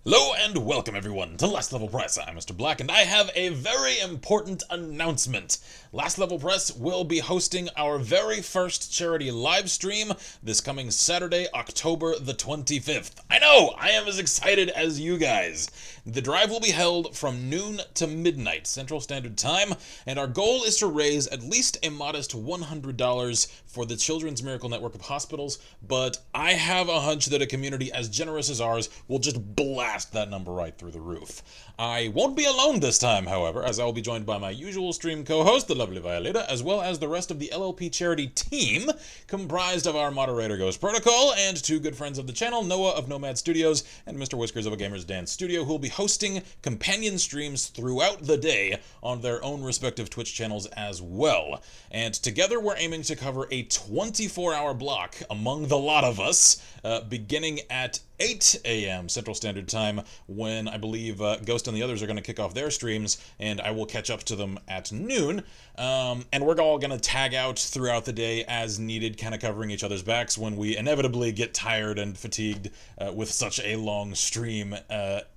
Hello and welcome everyone to Last Level Press. I'm Mr. Black and I have a very important announcement. Last Level Press will be hosting our very first charity live stream this coming Saturday, October the 25th. I know, I am as excited as you guys. The drive will be held from noon to midnight Central Standard Time, and our goal is to raise at least a modest $100 for the Children's Miracle Network of Hospitals, but I have a hunch that a community as generous as ours will just blast that number right through the roof. I won't be alone this time, however, as I will be joined by my usual stream co-host, the lovely Violeta, as well as the rest of the LLP charity team, comprised of our moderator Ghost Protocol and two good friends of the channel, Noah of Nomad Studios and Mr. Whiskers of A Gamer's Dance Studio, who will be hosting companion streams throughout the day on their own respective Twitch channels as well. And together we're aiming to cover a 24-hour block among the lot of us, beginning at 8 a.m. Central Standard Time, when I believe Ghost and the others are going to kick off their streams, and I will catch up to them at noon. And we're all going to tag out throughout the day as needed, kind of covering each other's backs when we inevitably get tired and fatigued with such a long stream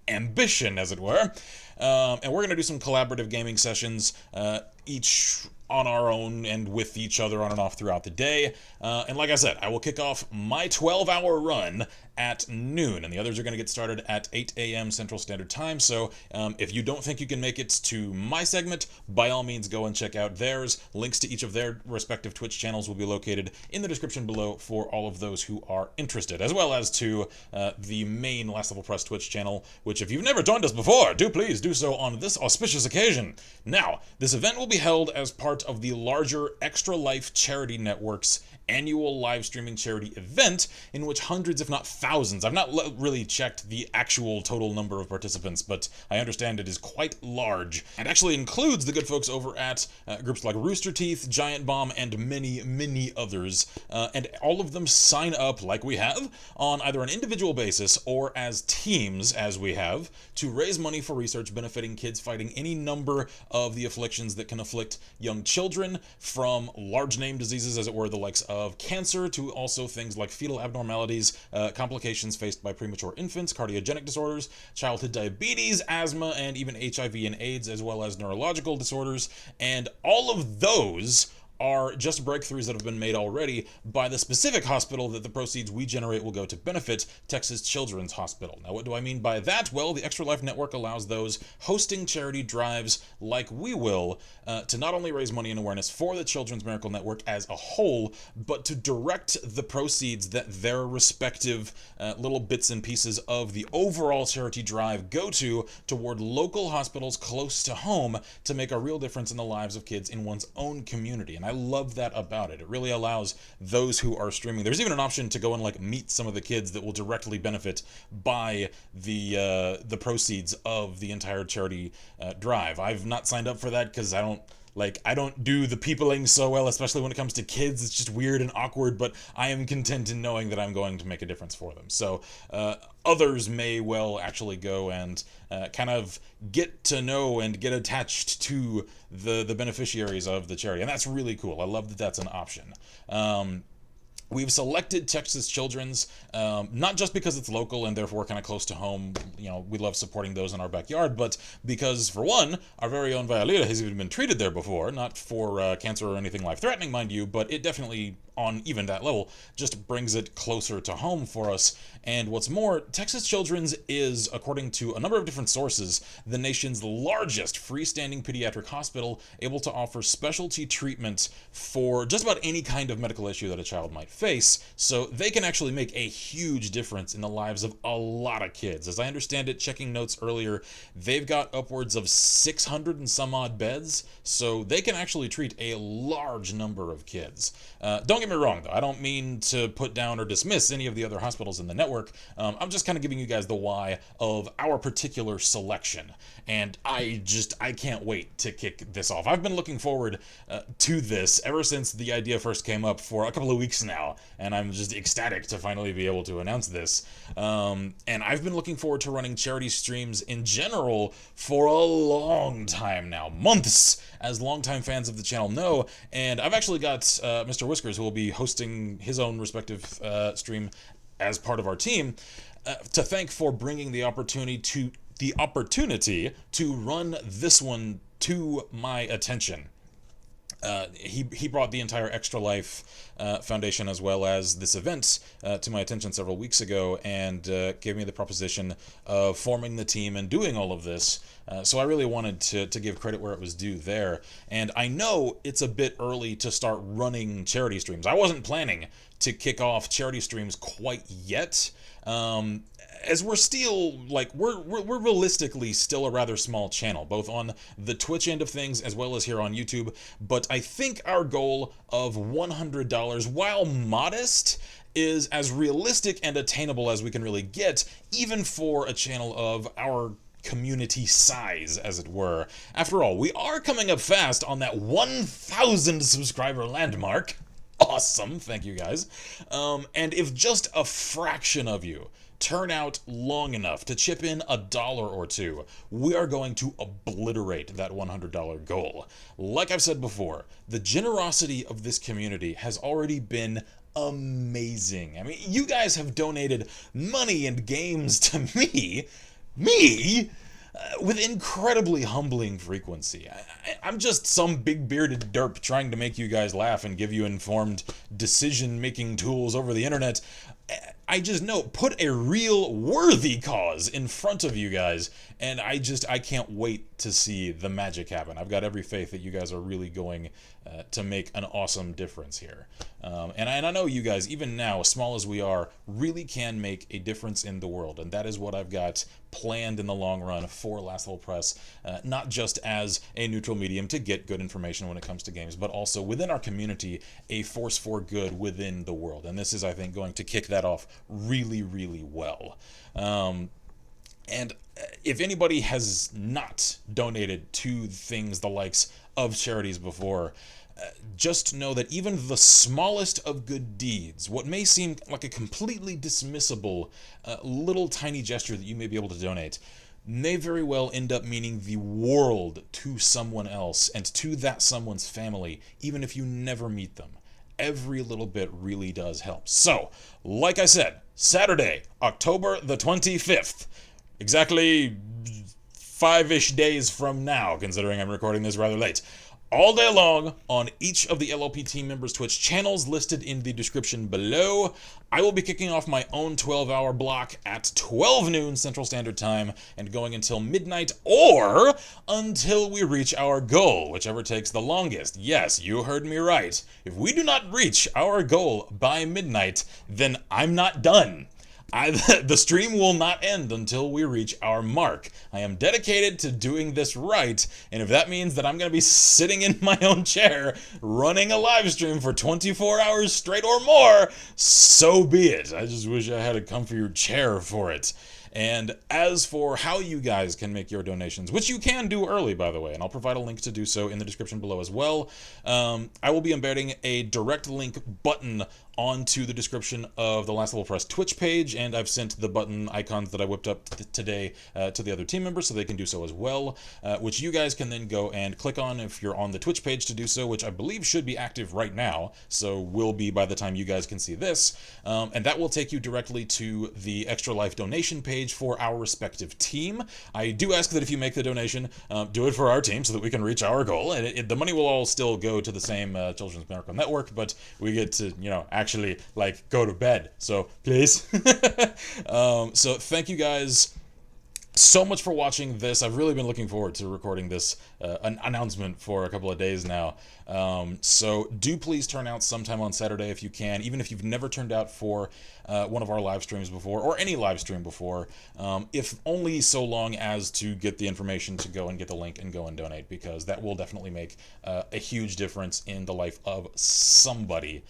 ambition, as it were. And we're going to do some collaborative gaming sessions, each on our own and with each other on and off throughout the day. And like I said, I will kick off my 12-hour run at noon, and the others are going to get started at 8 a.m. Central Standard Time. So if you don't think you can make it to my segment, by all means go and check out theirs. Links to each of their respective Twitch channels will be located in the description below for all of those who are interested, as well as to the main Last Level Press Twitch channel, which if you've never joined us before, do please do so on this auspicious occasion. Now, this event will be held as part of the larger Extra Life Charity Network's annual live streaming charity event, in which hundreds, if not thousands, I've not really checked the actual total number of participants, but I understand it is quite large, and actually includes the good folks over at groups like Rooster Teeth, Giant Bomb, and many others, and all of them sign up, like we have, on either an individual basis or as teams, as we have, to raise money for research benefiting kids fighting any number of the afflictions that can afflict young children, from large name diseases, as it were, the likes of cancer, to also things like fetal abnormalities, complications faced by premature infants, cardiogenic disorders, childhood diabetes, asthma, and even HIV and AIDS, as well as neurological disorders. And all of those are just breakthroughs that have been made already by the specific hospital that the proceeds we generate will go to benefit, Texas Children's Hospital. Now, what do I mean by that? Well, the Extra Life Network allows those hosting charity drives like we will to not only raise money and awareness for the Children's Miracle Network as a whole, but to direct the proceeds that their respective little bits and pieces of the overall charity drive go to toward local hospitals close to home to make a real difference in the lives of kids in one's own community. And I love that about it. It really allows those who are streaming. There's even an option to go and like meet some of the kids that will directly benefit by the proceeds of the entire charity drive. I've not signed up for that because I don't do the peopling so well, especially when it comes to kids. It's just weird and awkward, but I am content in knowing that I'm going to make a difference for them. So others may well actually go and kind of get to know and get attached to the beneficiaries of the charity. And that's really cool. I love that that's an option. We've selected Texas Children's, not just because it's local and therefore kind of close to home, you know, we love supporting those in our backyard, but because, for one, our very own Violeta has even been treated there before, not for cancer or anything life-threatening, mind you, but it definitely, on even that level, just brings it closer to home for us. And what's more, Texas Children's is, according to a number of different sources, the nation's largest freestanding pediatric hospital, able to offer specialty treatment for just about any kind of medical issue that a child might face, so they can actually make a huge difference in the lives of a lot of kids. As I understand it, checking notes earlier, they've got upwards of 600 and some odd beds, so they can actually treat a large number of kids. Don't get me wrong, though. I don't mean to put down or dismiss any of the other hospitals in the network. I'm just kind of giving you guys the why of our particular selection. And I can't wait to kick this off. I've been looking forward to this ever since the idea first came up for a couple of weeks now, and I'm just ecstatic to finally be able to announce this. And I've been looking forward to running charity streams in general for a long time now, months, as longtime fans of the channel know. And I've actually got Mr. Whiskers, who will be hosting his own respective stream as part of our team. to thank for bringing the opportunity to run this one to my attention. He brought the entire Extra Life Foundation as well as this event to my attention several weeks ago, and gave me the proposition of forming the team and doing all of this. So I really wanted to give credit where it was due there. And I know it's a bit early to start running charity streams. I wasn't planning to kick off charity streams quite yet. As we're still, like, we're realistically still a rather small channel, both on the Twitch end of things as well as here on YouTube, but I think our goal of $100, while modest, is as realistic and attainable as we can really get, even for a channel of our community size, as it were. After all, we are coming up fast on that 1,000 subscriber landmark. Awesome, thank you guys. And if just a fraction of you turn out long enough to chip in $1 or $2, we are going to obliterate that $100 goal. Like I've said before, the generosity of this community has already been amazing. I mean, you guys have donated money and games to me, with incredibly humbling frequency. I'm just some big bearded derp trying to make you guys laugh and give you informed decision-making tools over the internet. I just know, put a real worthy cause in front of you guys, and I can't wait to see the magic happen. I've got every faith that you guys are really going to make an awesome difference here. And I know you guys, even now, small as we are, really can make a difference in the world, and that is what I've got planned in the long run for Last Level Press, not just as a neutral medium to get good information when it comes to games, but also within our community, a force for good within the world. And this is, I think, going to kick that off really, really well. And if anybody has not donated to things the likes of charities before, just know that even the smallest of good deeds, what may seem like a completely dismissible little tiny gesture that you may be able to donate, may very well end up meaning the world to someone else and to that someone's family, even if you never meet them. Every little bit really does help. So, like I said, Saturday, October the 25th, exactly 5-ish days from now, considering I'm recording this rather late, all day long on each of the LLP team members' Twitch channels listed in the description below. I will be kicking off my own 12-hour block at 12 noon Central Standard Time and going until midnight or until we reach our goal, whichever takes the longest. Yes, you heard me right. If we do not reach our goal by midnight, then I'm not done. The stream will not end until we reach our mark. I am dedicated to doing this right, and if that means that I'm going to be sitting in my own chair running a live stream for 24 hours straight or more, so be it. I just wish I had a comfier chair for it. And as for how you guys can make your donations, which you can do early, by the way, and I'll provide a link to do so in the description below as well, I will be embedding a direct link button onto the description of the Last Level Press Twitch page, and I've sent the button icons that I whipped up today to the other team members so they can do so as well, which you guys can then go and click on if you're on the Twitch page to do so, which I believe should be active right now, so will be by the time you guys can see this, and that will take you directly to the Extra Life donation page for our respective team. I do ask that if you make the donation, do it for our team so that we can reach our goal, and the money will all still go to the same Children's Miracle Network, but we get to, actually, like, go to bed. So, please. So, thank you guys so much for watching this. I've really been looking forward to recording this announcement for a couple of days now. So do please turn out sometime on Saturday if you can, even if you've never turned out for one of our live streams before, or any live stream before, if only so long as to get the information to go and get the link and go and donate, because that will definitely make a huge difference in the life of somebody.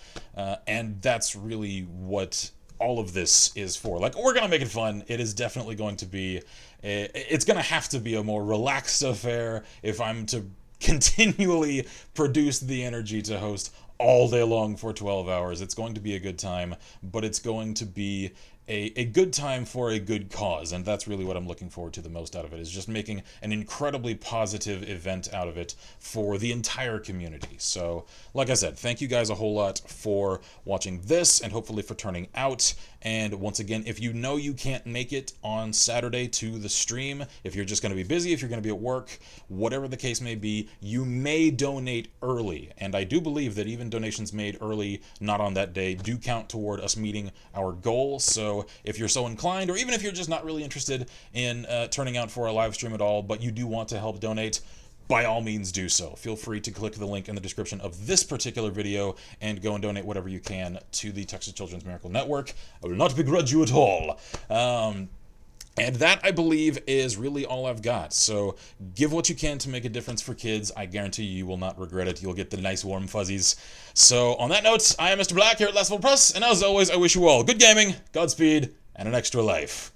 And that's really what all of this is for. Like, we're gonna make it fun. It is definitely going to be it's gonna have to be a more relaxed affair if I'm to continually produce the energy to host all day long for 12 hours. It's going to be a good time, but it's going to be a good time for a good cause, and that's really what I'm looking forward to the most out of it, is just making an incredibly positive event out of it for the entire community. So, like I said, thank you guys a whole lot for watching this, and hopefully for turning out. And once again, if you know you can't make it on Saturday to the stream, if you're just going to be busy, if you're going to be at work, whatever the case may be, you may donate early. And I do believe that even donations made early, not on that day, do count toward us meeting our goal. So if you're so inclined, or even if you're just not really interested in turning out for a live stream at all, but you do want to help donate, by all means do so. Feel free to click the link in the description of this particular video and go and donate whatever you can to the Texas Children's Miracle Network. I will not begrudge you at all. And that, I believe, is really all I've got. So give what you can to make a difference for kids. I guarantee you will not regret it. You'll get the nice warm fuzzies. So on that note, I am Mr. Black here at Last Level Press, and as always, I wish you all good gaming, Godspeed, and an extra life.